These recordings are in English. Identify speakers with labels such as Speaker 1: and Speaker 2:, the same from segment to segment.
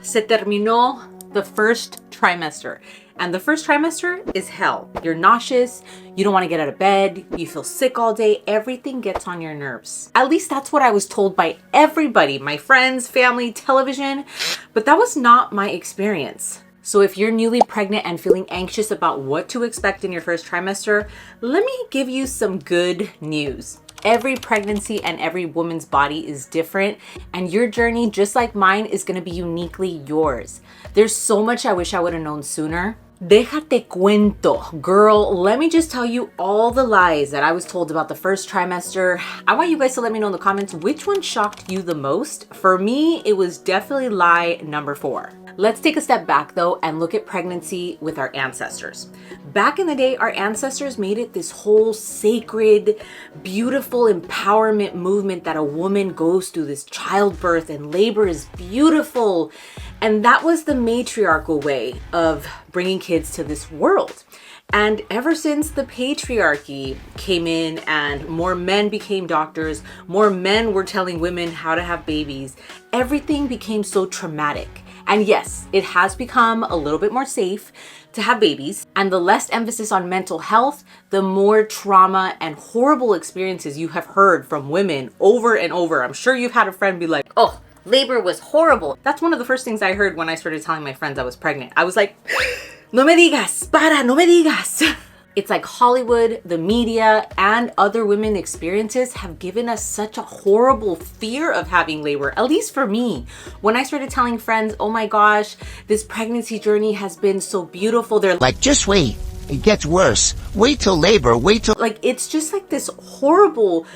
Speaker 1: se terminó the first trimester. And the first trimester is hell. You're nauseous, you don't want to get out of bed, you feel sick all day, everything gets on your nerves. At least that's what I was told by everybody, my friends, family, television, but that was not my experience. So if you're newly pregnant and feeling anxious about what to expect in your first trimester, let me give you some good news. Every pregnancy and every woman's body is different, and your journey, just like mine, is going to be uniquely yours. There's so much I wish I would have known sooner. Déjate cuento. Girl, let me just tell you all the lies that I was told about the first trimester. I want you guys to let me know in the comments which one shocked you the most. For me, it was definitely lie number 4. Let's take a step back though and look at pregnancy with our ancestors. Back in the day, our ancestors made it this whole sacred, beautiful empowerment movement that a woman goes through this childbirth and labor is beautiful. And that was the matriarchal way of bringing kids to this world. And ever since the patriarchy came in and more men became doctors, more men were telling women how to have babies, everything became so traumatic. And yes, it has become a little bit more safe to have babies. And the less emphasis on mental health, the more trauma and horrible experiences you have heard from women over and over. I'm sure you've had a friend be like, oh, labor was horrible. That's one of the first things I heard when I started telling my friends I was pregnant. I was like, no me digas, para, no me digas. It's like Hollywood, the media, and other women experiences have given us such a horrible fear of having labor, at least for me. When I started telling friends, oh my gosh, this pregnancy journey has been so beautiful, they're
Speaker 2: like, just wait, it gets worse. Wait till labor, wait till...
Speaker 1: Like, it's just like this horrible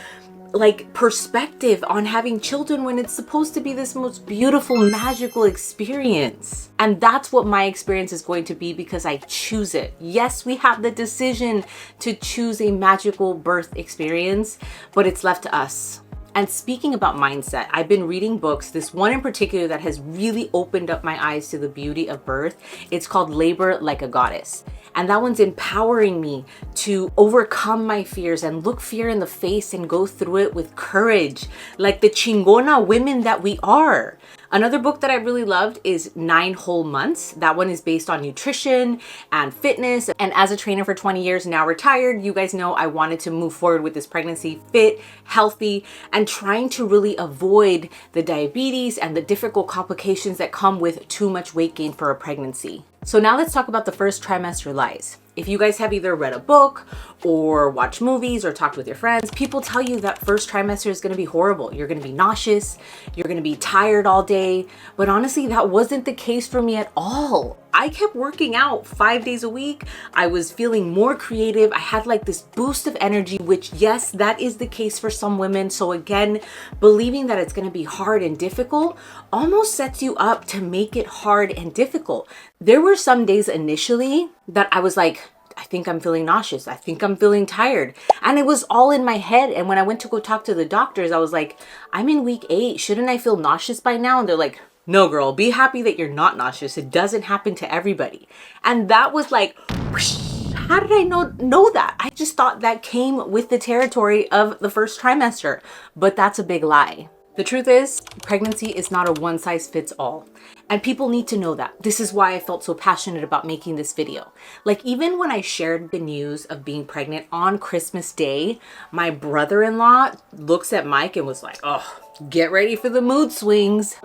Speaker 1: perspective on having children when it's supposed to be this most beautiful, magical experience. And that's what my experience is going to be because I choose it. Yes, we have the decision to choose a magical birth experience, but it's left to us. And speaking about mindset, I've been reading books, this one in particular that has really opened up my eyes to the beauty of birth. It's called Labor Like a Goddess. And that one's empowering me to overcome my fears and look fear in the face and go through it with courage, like the chingona women that we are. Another book that I really loved is 9 Whole Months. That one is based on nutrition and fitness. And as a trainer for 20 years, now retired, you guys know I wanted to move forward with this pregnancy fit, healthy, and trying to really avoid the diabetes and the difficult complications that come with too much weight gain for a pregnancy. So now let's talk about the first trimester lies. If you guys have either read a book or watched movies or talked with your friends, people tell you that first trimester is going to be horrible. You're going to be nauseous, you're going to be tired all day. But honestly, that wasn't the case for me at all. I kept working out 5 days a week. I was feeling more creative. I had like this boost of energy, which yes, that is the case for some women. So again, believing that it's going to be hard and difficult almost sets you up to make it hard and difficult. There were some days initially that I was like, I think I'm feeling nauseous. I think I'm feeling tired. And it was all in my head. And when I went to go talk to the doctors, I was like, I'm in week 8. Shouldn't I feel nauseous by now? And they're like, no, girl, be happy that you're not nauseous. It doesn't happen to everybody. And that was like, whoosh, how did I know that? I just thought that came with the territory of the first trimester. But that's a big lie. The truth is, pregnancy is not a one size fits all. And people need to know that. This is why I felt so passionate about making this video. Like even when I shared the news of being pregnant on Christmas Day, my brother-in-law looks at Mike and was like, oh, get ready for the mood swings.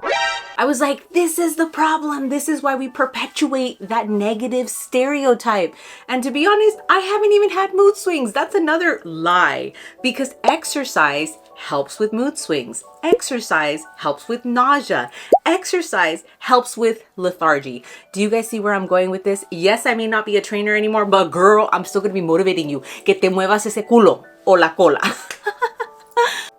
Speaker 1: I was like, this is the problem. This is why we perpetuate that negative stereotype. And to be honest, I haven't even had mood swings. That's another lie because exercise helps with mood swings. Exercise helps with nausea. Exercise helps with lethargy. Do you guys see where I'm going with this? Yes, I may not be a trainer anymore, but girl, I'm still gonna be motivating you. Que te muevas ese culo o la cola.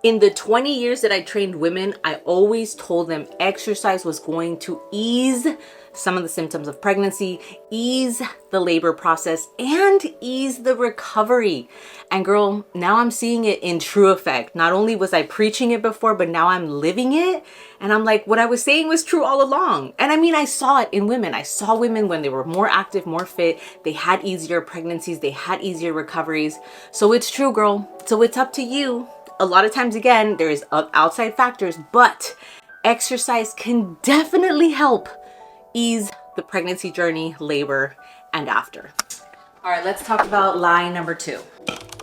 Speaker 1: In the 20 years that I trained women, I always told them exercise was going to ease some of the symptoms of pregnancy, ease the labor process, and ease the recovery. And girl, now I'm seeing it in true effect. Not only was I preaching it before, but now I'm living it. And I'm like, what I was saying was true all along. And I mean, I saw it in women. I saw women when they were more active, more fit, they had easier pregnancies, they had easier recoveries. So it's true, girl. So it's up to you. A lot of times, again, there is outside factors, but exercise can definitely help ease the pregnancy journey, labor, and after. All right, let's talk about lie number 2.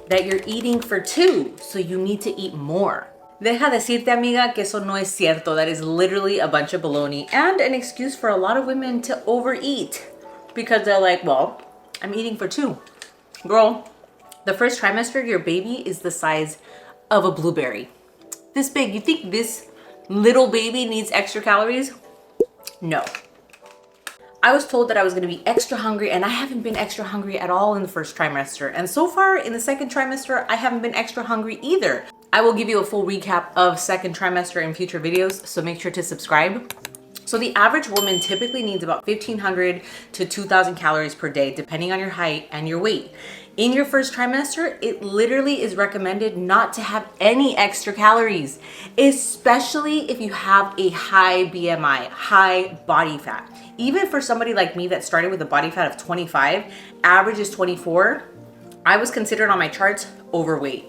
Speaker 1: That you're eating for 2, so you need to eat more. Deja decirte, amiga, que eso no es cierto. That is literally a bunch of baloney and an excuse for a lot of women to overeat because they're like, well, I'm eating for 2. Girl, the first trimester, your baby is the size of a blueberry. This big. You think this little baby needs extra calories? No. I was told that I was going to be extra hungry, and I haven't been extra hungry at all in the first trimester. And so far in the second trimester, I haven't been extra hungry either. I will give you a full recap of second trimester in future videos, so make sure to subscribe. So the average woman typically needs about 1,500 to 2,000 calories per day, depending on your height and your weight. In your first trimester, it literally is recommended not to have any extra calories, especially if you have a high BMI, high body fat. Even for somebody like me that started with a body fat of 25, average is 24, I was considered on my charts overweight.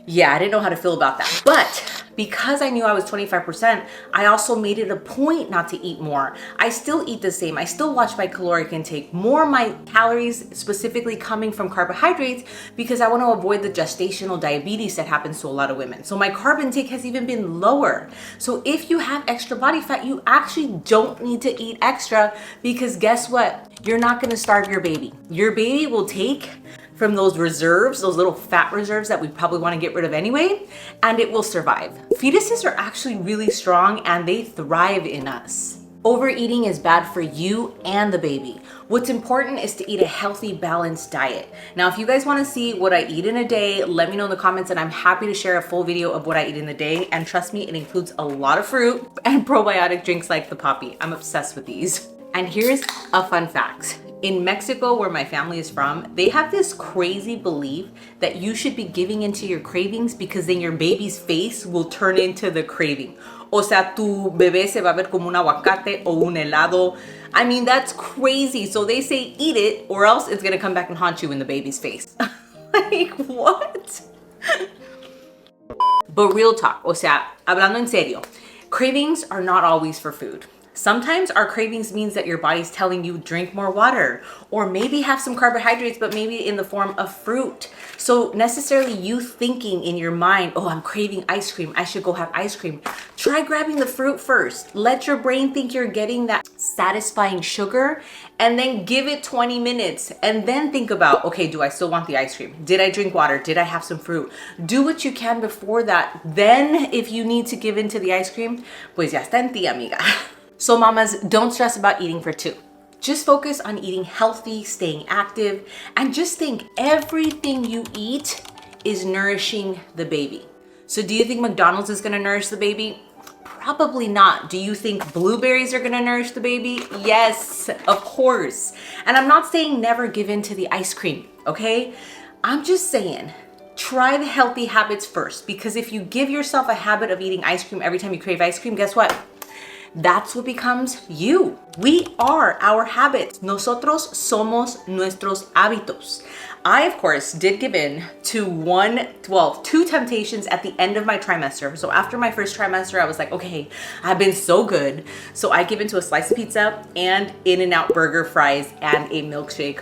Speaker 1: Yeah, I didn't know how to feel about that. But because I knew I was 25%, I also made it a point not to eat more. I still eat the same. I still watch my caloric intake, more of my calories specifically coming from carbohydrates because I want to avoid the gestational diabetes that happens to a lot of women. So my carb intake has even been lower. So if you have extra body fat, you actually don't need to eat extra because guess what? You're not going to starve your baby. Your baby will take from those reserves, those little fat reserves that we probably want to get rid of anyway, and it will survive. Fetuses are actually really strong and they thrive in us. Overeating is bad for you and the baby. What's important is to eat a healthy, balanced diet. Now, if you guys want to see what I eat in a day, let me know in the comments and I'm happy to share a full video of what I eat in the day. And trust me, it includes a lot of fruit and probiotic drinks like the poppy. I'm obsessed with these. And here's a fun fact. In Mexico, where my family is from, they have this crazy belief that you should be giving into your cravings because then your baby's face will turn into the craving. O sea, tu bebé se va a ver como un aguacate o un helado. I mean, that's crazy. So they say eat it or else it's gonna come back and haunt you in the baby's face. Like, what? But real talk, o sea, hablando en serio, cravings are not always for food. Sometimes our cravings means that your body's telling you drink more water or maybe have some carbohydrates, but maybe in the form of fruit. So necessarily you thinking in your mind, oh, I'm craving ice cream, I should go have ice cream. Try grabbing the fruit first. Let your brain think you're getting that satisfying sugar and then give it 20 minutes and then think about, okay, do I still want the ice cream? Did I drink water? Did I have some fruit? Do what you can before that. Then if you need to give in to the ice cream, pues ya está en ti, amiga. So mamas, don't stress about eating for 2. Just focus on eating healthy, staying active, and just think everything you eat is nourishing the baby. So do you think McDonald's is gonna nourish the baby? Probably not. Do you think blueberries are gonna nourish the baby? Yes, of course. And I'm not saying never give in to the ice cream, okay? I'm just saying, try the healthy habits first, because if you give yourself a habit of eating ice cream every time you crave ice cream, guess what? That's what becomes you. We are our habits. Nosotros somos nuestros hábitos. I, of course, did give in to 2 temptations at the end of my trimester. So after my first trimester, I was like, okay, I've been so good. So I give in to a slice of pizza and In-N-Out burger, fries, and a milkshake.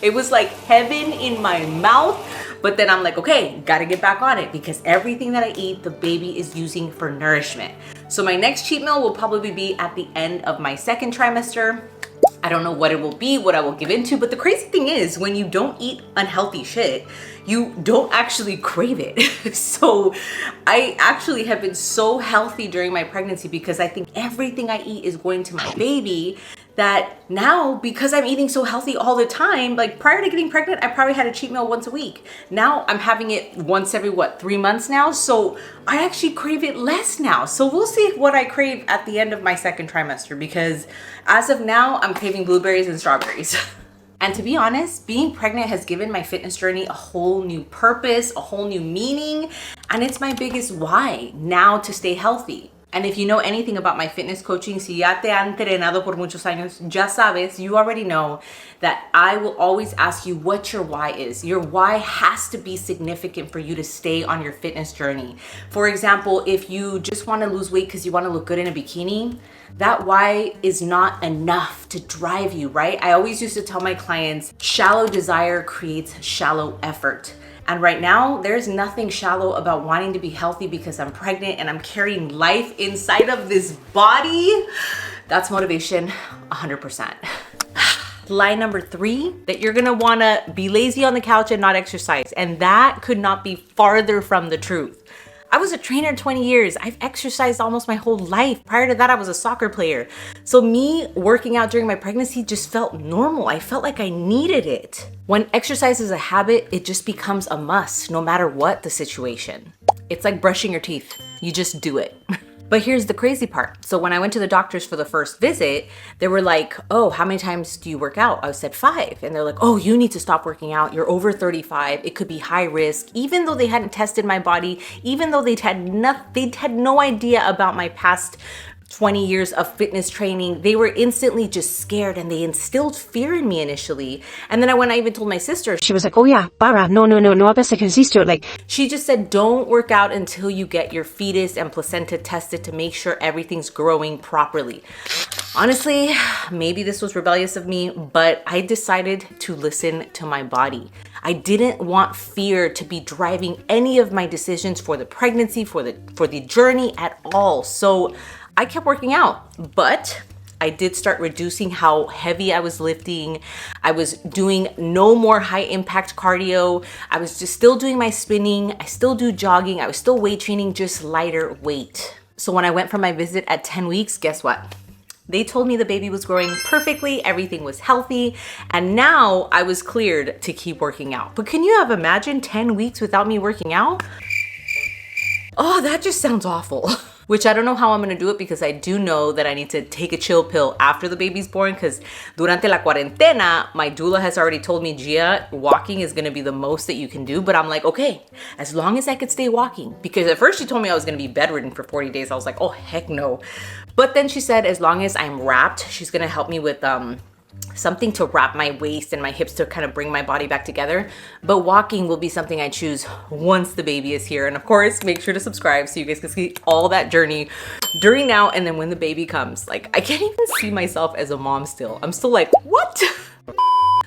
Speaker 1: It was like heaven in my mouth. But then I'm like, okay, gotta get back on it because everything that I eat, the baby is using for nourishment. So my next cheat meal will probably be at the end of my second trimester. I don't know what it will be, what I will give into, but the crazy thing is when you don't eat unhealthy shit, you don't actually crave it. So I actually have been so healthy during my pregnancy because I think everything I eat is going to my baby, that now because I'm eating so healthy all the time, like prior to getting pregnant, I probably had a cheat meal once a week. Now I'm having it once every 3 months now. So I actually crave it less now. So we'll see what I crave at the end of my second trimester, because as of now, I'm craving blueberries and strawberries. And to be honest, being pregnant has given my fitness journey a whole new purpose, a whole new meaning. And it's my biggest why now to stay healthy. And if you know anything about my fitness coaching, si ya te han entrenado por muchos años, ya sabes, you already know that I will always ask you what your why is. Your why has to be significant for you to stay on your fitness journey. For example, if you just want to lose weight because you want to look good in a bikini, that why is not enough to drive you, right? I always used to tell my clients, shallow desire creates shallow effort. And right now, there's nothing shallow about wanting to be healthy because I'm pregnant and I'm carrying life inside of this body. That's motivation, 100%. Lie number 3, that you're gonna wanna be lazy on the couch and not exercise. And that could not be farther from the truth. I was a trainer 20 years. I've exercised almost my whole life. Prior to that, I was a soccer player. So me working out during my pregnancy just felt normal. I felt like I needed it. When exercise is a habit, it just becomes a must, no matter what the situation. It's like brushing your teeth. You just do it. But here's the crazy part. So when I went to the doctors for the first visit, they were like, oh, how many times do you work out? I said 5. And they're like, oh, you need to stop working out. You're over 35. It could be high risk. Even though they hadn't tested my body, even though they'd had no idea about my past 20 years of fitness training, they were instantly just scared and they instilled fear in me initially. And then when I even told my sister, she was like, oh yeah, para, no, hagas ejercicio. Like, she just said, don't work out until you get your fetus and placenta tested to make sure everything's growing properly. Honestly, maybe this was rebellious of me, but I decided to listen to my body. I didn't want fear to be driving any of my decisions for the pregnancy, for the journey at all. So I kept working out, but I did start reducing how heavy I was lifting. I was doing no more high impact cardio. I was just still doing my spinning. I still do jogging. I was still weight training, just lighter weight. So when I went for my visit at 10 weeks, guess what? They told me the baby was growing perfectly, everything was healthy, and now I was cleared to keep working out. But can you have imagined 10 weeks without me working out? Oh, that just sounds awful. Which I don't know how I'm gonna do it, because I do know that I need to take a chill pill after the baby's born, because durante la cuarentena, my doula has already told me, Gia, walking is gonna be the most that you can do. But I'm like, okay, as long as I could stay walking. Because at first she told me I was gonna be bedridden for 40 days. I was like, oh, heck no. But then she said, as long as I'm wrapped, she's gonna help me with something to wrap my waist and my hips to kind of bring my body back together. But walking will be something I choose once the baby is here. And of course, make sure to subscribe so you guys can see all that journey during now and then when the baby comes. Like, I can't even see myself as a mom still. I'm still like, what?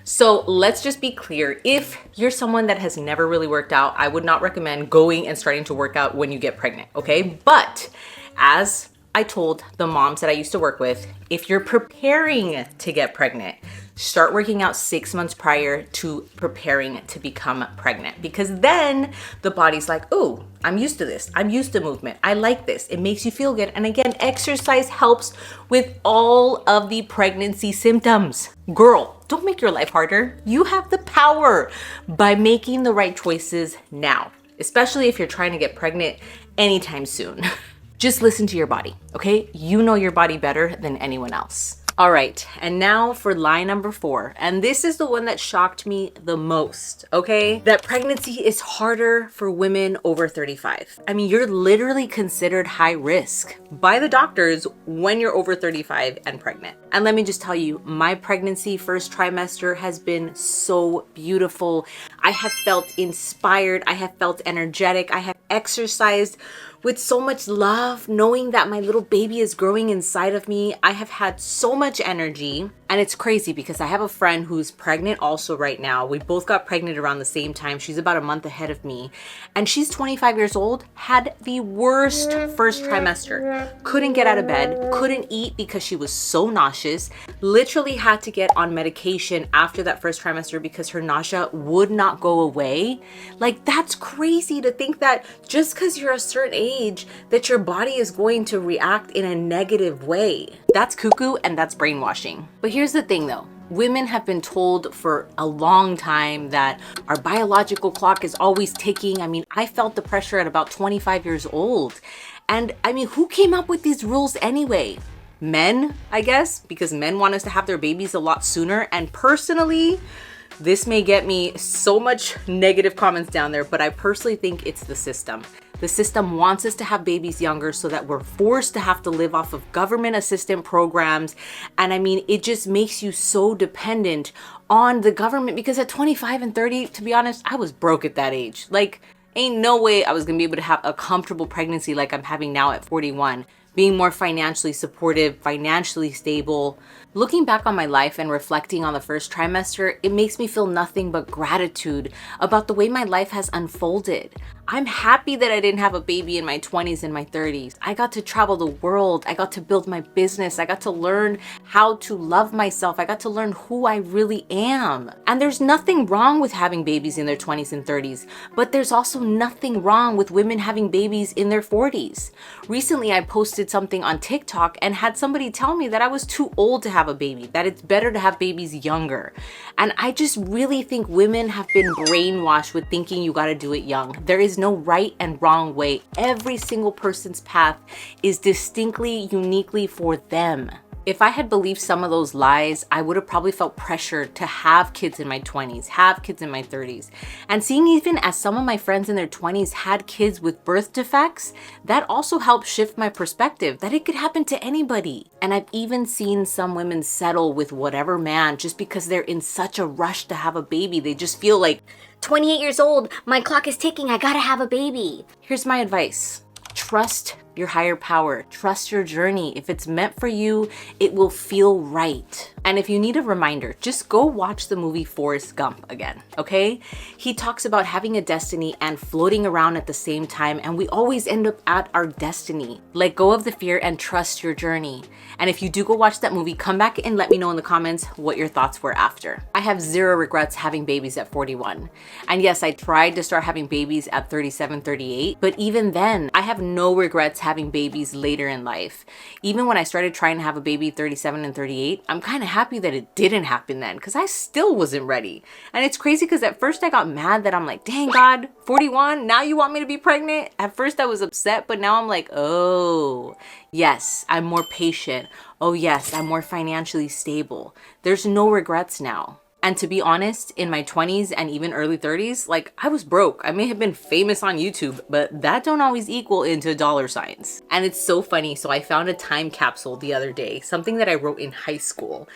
Speaker 1: So let's just be clear. If you're someone that has never really worked out, I would not recommend going and starting to work out when you get pregnant, okay? But as I told the moms that I used to work with, if you're preparing to get pregnant, start working out 6 months prior to preparing to become pregnant, because then the body's like, oh, I'm used to this. I'm used to movement. I like this. It makes you feel good. And again, exercise helps with all of the pregnancy symptoms. Girl, don't make your life harder. You have the power by making the right choices now, especially if you're trying to get pregnant anytime soon. Just listen to your body, okay? You know your body better than anyone else. All right, and now for lie number 4. And this is the one that shocked me the most, okay? That pregnancy is harder for women over 35. I mean, you're literally considered high risk by the doctors when you're over 35 and pregnant. And let me just tell you, my pregnancy first trimester has been so beautiful. I have felt inspired. I have felt energetic. I have exercised with so much love, knowing that my little baby is growing inside of me. I have had so much energy. And it's crazy because I have a friend who's pregnant also right now. We both got pregnant around the same time. She's about a month ahead of me. And she's 25 years old, had the worst first trimester. Couldn't get out of bed, couldn't eat because she was so nauseous. Literally had to get on medication after that first trimester because her nausea would not go away. Like, that's crazy to think that just because you're a certain age that your body is going to react in a negative way. That's cuckoo and that's brainwashing. But here's the thing though. Women have been told for a long time that our biological clock is always ticking. I mean, I felt the pressure at about 25 years old. And I mean, who came up with these rules anyway? Men, I guess, because men want us to have their babies a lot sooner. And personally, This may get me so much negative comments down there, but I personally think it's the system. The system wants us to have babies younger so that we're forced to have to live off of government assistance programs. And I mean, it just makes you so dependent on the government, because at 25 and 30, to be honest, I was broke at that age. Like, ain't no way I was gonna be able to have a comfortable pregnancy like I'm having now at 41. Being more financially supportive, financially stable. Looking back on my life and reflecting on the first trimester, it makes me feel nothing but gratitude about the way my life has unfolded. I'm happy that I didn't have a baby in my 20s and my 30s. I got to travel the world. I got to build my business. I got to learn how to love myself. I got to learn who I really am. And there's nothing wrong with having babies in their 20s and 30s, but there's also nothing wrong with women having babies in their 40s. Recently, I posted something on TikTok and had somebody tell me that I was too old to have a baby, that it's better to have babies younger. And I just really think women have been brainwashed with thinking you gotta do it young. There is no right and wrong way. Every single person's path is distinctly, uniquely for them. If I had believed some of those lies, I would have probably felt pressured to have kids in my 20s, have kids in my 30s. And seeing even as some of my friends in their 20s had kids with birth defects, that also helped shift my perspective that it could happen to anybody. And I've even seen some women settle with whatever man just because they're in such a rush to have a baby. They just feel like,
Speaker 3: 28 years old, my clock is ticking, I gotta have a baby.
Speaker 1: here's my advice. Trust your higher power. Trust your journey. If it's meant for you, it will feel right. And if you need a reminder, just go watch the movie Forrest Gump again, okay? He talks about having a destiny and floating around at the same time, and we always end up at our destiny. Let go of the fear and trust your journey. And if you do go watch that movie, come back and let me know in the comments what your thoughts were after. I have zero regrets having babies at 41. And yes, I tried to start having babies at 37, 38, but even then, I have no regrets having babies later in life. Even when I started trying to have a baby 37 and 38, I'm kind of happy that it didn't happen then, because I still wasn't ready. And it's crazy because at first I got mad that I'm like, dang God, 41, now you want me to be pregnant? At first I was upset, but now I'm like, oh, yes, I'm more patient. Oh yes, I'm more financially stable. There's no regrets now. And to be honest, in my 20s and even early 30s, like I was broke. I may have been famous on YouTube, but that don't always equal into dollar signs. And it's so funny. So I found a time capsule the other day, something that I wrote in high school.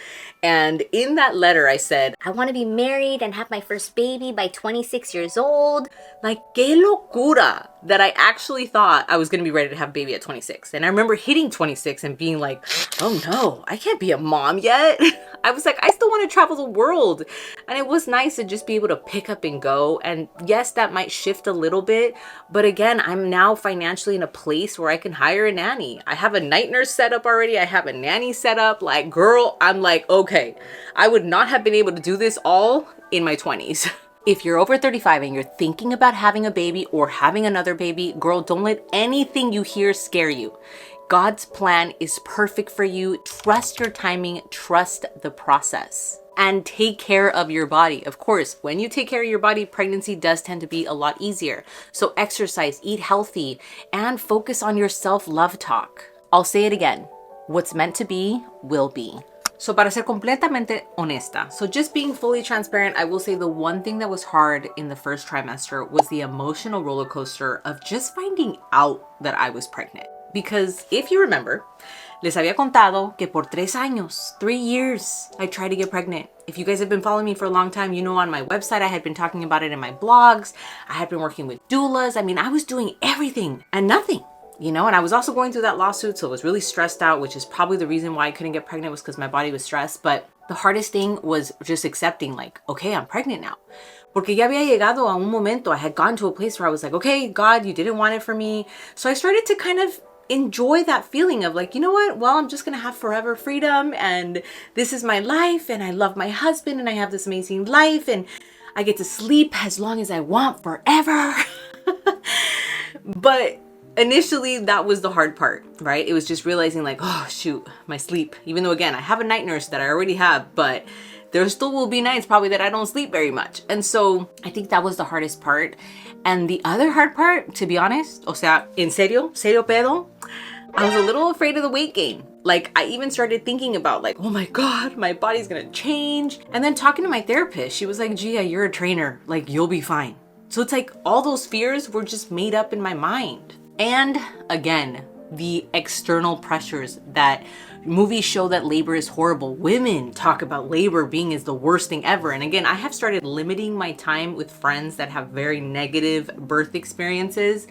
Speaker 1: And in that letter, I said,
Speaker 3: I wanna be married and have my first baby by 26 years old.
Speaker 1: like, qué locura that I actually thought I was gonna be ready to have a baby at 26. And I remember hitting 26 and being like, oh no, I can't be a mom yet. I was like, I still want to travel the world. And it was nice to just be able to pick up and go. And yes, that might shift a little bit. But again, I'm now financially in a place where I can hire a nanny. I have a night nurse set up already. I have a nanny set up. Like, girl, I'm like, okay, I would not have been able to do this all in my 20s. If you're over 35 and you're thinking about having a baby or having another baby, girl, don't let anything you hear scare you. God's plan is perfect for you. Trust your timing, trust the process, and take care of your body. Of course, when you take care of your body, pregnancy does tend to be a lot easier. So exercise, eat healthy, and focus on your self-love talk. I'll say it again. What's meant to be will be. So para ser completamente honesta, so just being fully transparent, I will say the one thing that was hard in the first trimester was the emotional roller coaster of just finding out that I was pregnant. Because if you remember, les había contado que por 3 años, 3 years, I tried to get pregnant. If you guys have been following me for a long time, you know on my website, I had been talking about it in my blogs. I had been working with doulas. I mean, I was doing everything and nothing. You know, and I was also going through that lawsuit, so I was really stressed out, which is probably the reason why I couldn't get pregnant, was because my body was stressed. But the hardest thing was just accepting, like, okay, I'm pregnant now. Porque ya había llegado a un momento, I had gone to a place where I was like, okay, God, you didn't want it for me. So I started to kind of enjoy that feeling of like, you know what? Well, I'm just gonna have forever freedom, and this is my life, and I love my husband, and I have this amazing life, and I get to sleep as long as I want forever. But initially, that was the hard part, right? It was just realizing like, oh shoot, my sleep. Even though again, I have a night nurse that I already have, but there still will be nights probably that I don't sleep very much. And so I think that was the hardest part. And the other hard part, to be honest, o sea, en serio, serio pedo, I was a little afraid of the weight gain. Like, I even started thinking about like, oh my God, my body's gonna change. And then talking to my therapist, she was like, Gia, you're a trainer. Like, you'll be fine. So it's like all those fears were just made up in my mind. And again, the external pressures that movies show that labor is horrible. Women talk about labor being is the worst thing ever. And again, I have started limiting my time with friends that have very negative birth experiences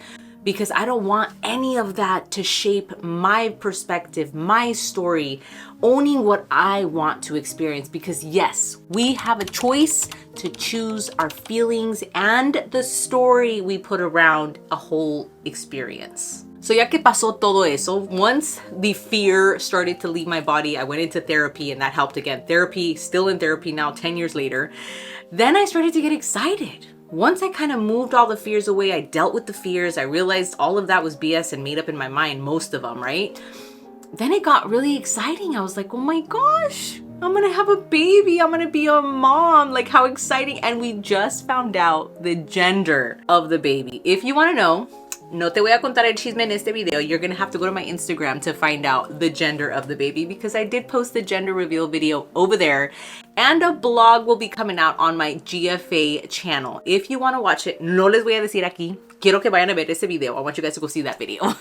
Speaker 1: because I don't want any of that to shape my perspective, my story, owning what I want to experience. Because yes, we have a choice to choose our feelings and the story we put around a whole experience. So ya que pasó todo eso, once the fear started to leave my body, I went into therapy and that helped again. Therapy, still in therapy now, 10 years later. Then I started to get excited. Once I kind of moved all the fears away, I dealt with the fears. I realized all of that was BS and made up in my mind, most of them, right? Then it got really exciting. I was like, oh my gosh, I'm gonna have a baby. I'm gonna be a mom. Like, how exciting. And we just found out the gender of the baby. If you wanna know, no te voy a contar el chisme en este video. You're gonna have to go to my Instagram to find out the gender of the baby because I did post the gender reveal video over there, and a blog will be coming out on my GFA channel. If you wanna watch it, no les voy a decir aquí. Quiero que vayan a ver ese video. I want you guys to go see that video.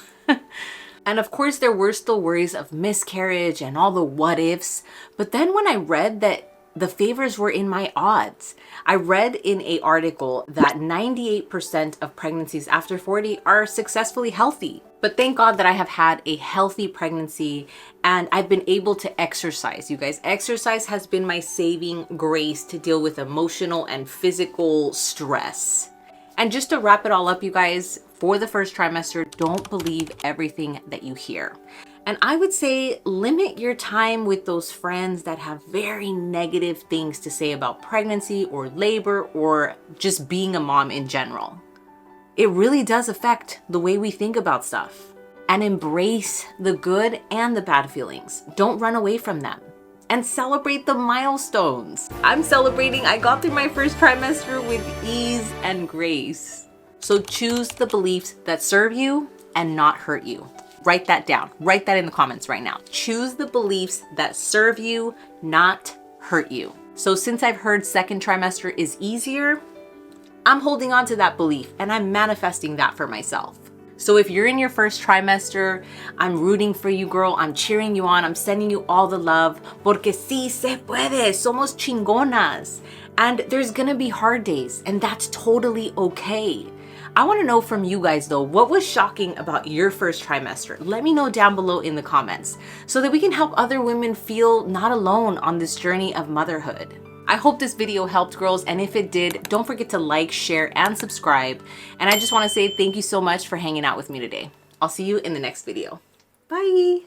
Speaker 1: And of course, there were still worries of miscarriage and all the what ifs. But then when I read that the favors were in my odds. I read in an article that 98% of pregnancies after 40 are successfully healthy. But thank God that I have had a healthy pregnancy and I've been able to exercise. You guys, exercise has been my saving grace to deal with emotional and physical stress. And just to wrap it all up, you guys, for the first trimester, don't believe everything that you hear. And I would say limit your time with those friends that have very negative things to say about pregnancy or labor or just being a mom in general. It really does affect the way we think about stuff. And embrace the good and the bad feelings. Don't run away from them. And celebrate the milestones. I'm celebrating I got through my first trimester with ease and grace. So choose the beliefs that serve you and not hurt you. Write that down. Write that in the comments right now. Choose the beliefs that serve you, not hurt you. So since I've heard second trimester is easier, I'm holding on to that belief and I'm manifesting that for myself. So if you're in your first trimester, I'm rooting for you, girl. I'm cheering you on. I'm sending you all the love. Porque sí se puede. Somos chingonas. And there's gonna be hard days and that's totally okay. I want to know from you guys though, what was shocking about your first trimester? Let me know down below in the comments so that we can help other women feel not alone on this journey of motherhood. I hope this video helped, girls, and if it did, don't forget to like, share, and subscribe. And I just want to say thank you so much for hanging out with me today. I'll see you in the next video. Bye!